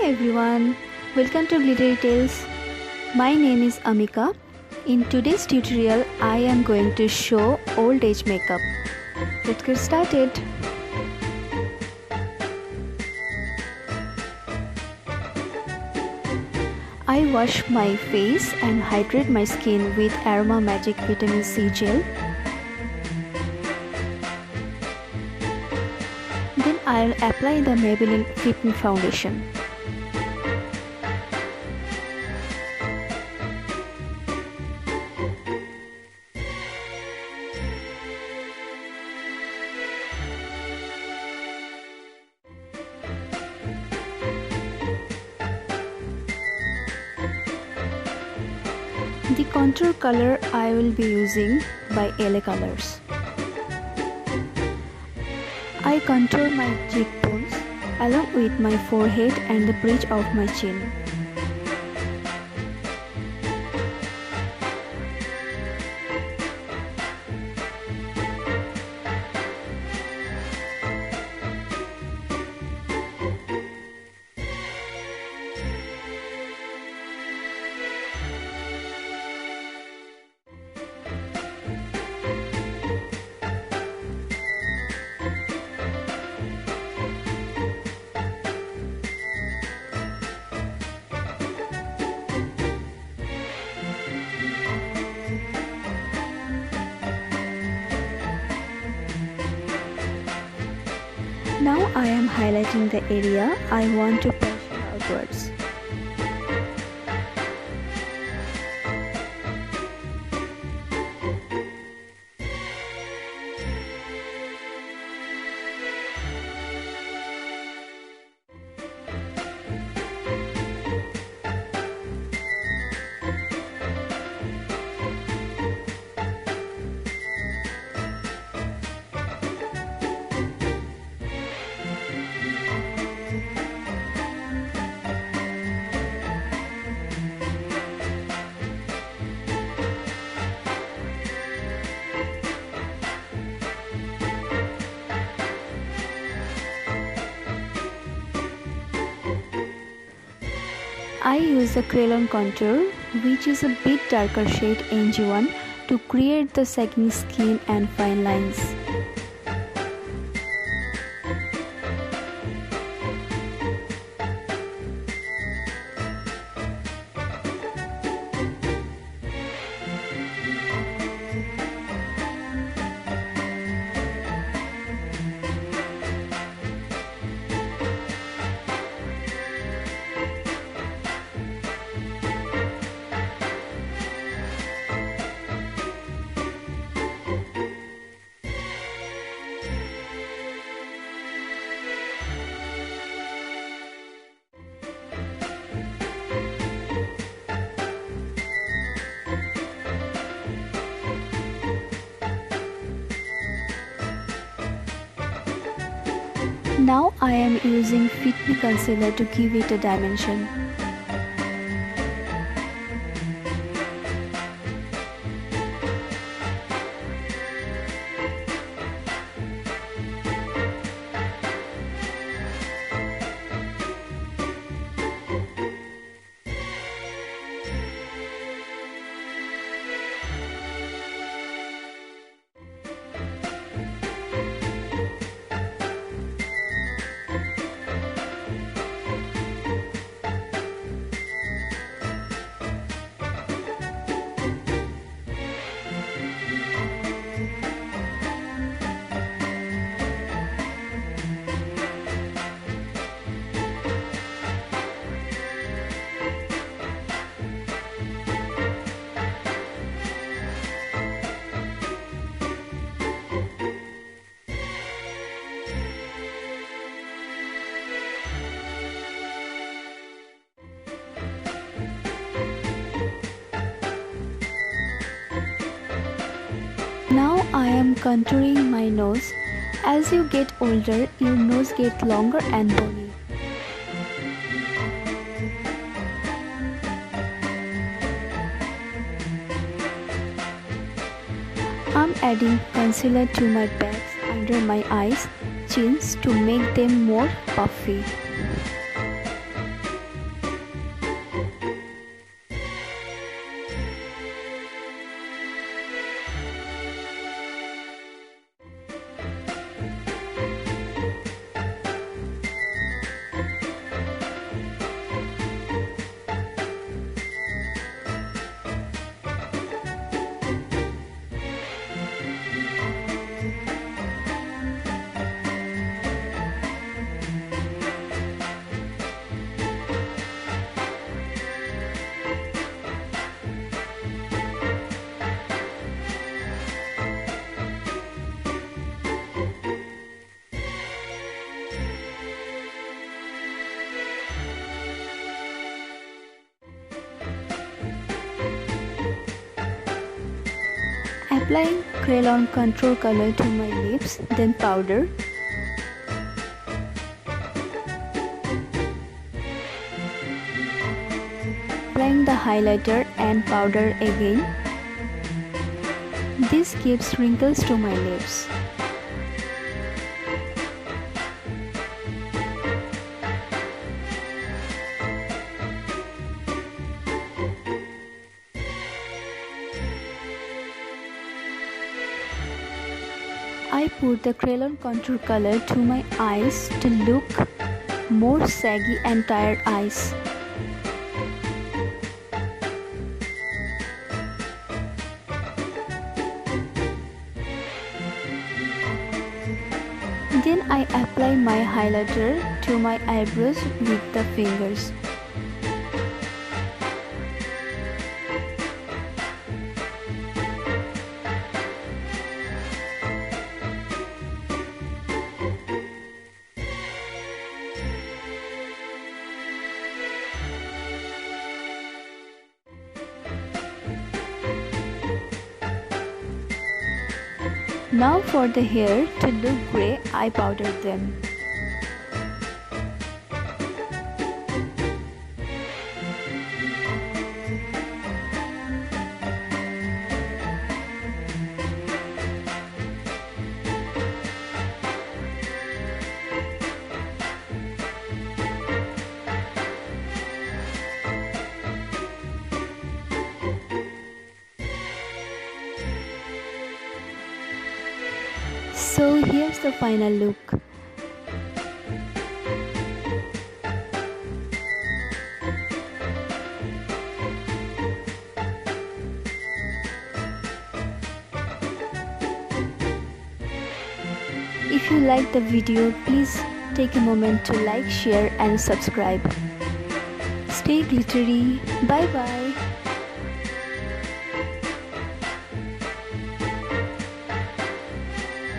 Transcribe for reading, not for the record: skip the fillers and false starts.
everyone, welcome to Glittery Tales. My name is Amika. In today's tutorial, I am going to show old age makeup. Let's get started. I wash my face and hydrate my skin with Aroma Magic Vitamin C Gel. Then I'll apply the Maybelline Fit Me Foundation. The contour color I will be using by LA Colors. I contour my cheekbones along with my forehead and the bridge of my chin. Now I am highlighting the area I want to push outwards. I use the Kryolan contour, which is a bit darker shade NG1, to create the sagging skin and fine lines. Now I am using Fit Me concealer to give it a dimension. Now I am contouring my nose. As you get older, your nose gets longer and bony. I'm adding concealer to my bags under my eyes, chins to make them more puffy. Applying Kryolan contour color to my lips, then powder. Applying the highlighter and powder again. This gives wrinkles to my lips. I put the Kryolan contour color to my eyes to look more saggy and tired eyes. Then I apply my highlighter to my eyebrows with the fingers. Now for the hair, to look grey, I powdered them. So here's the final look. If you liked the video, please take a moment to like, share and subscribe. Stay glittery. Bye bye.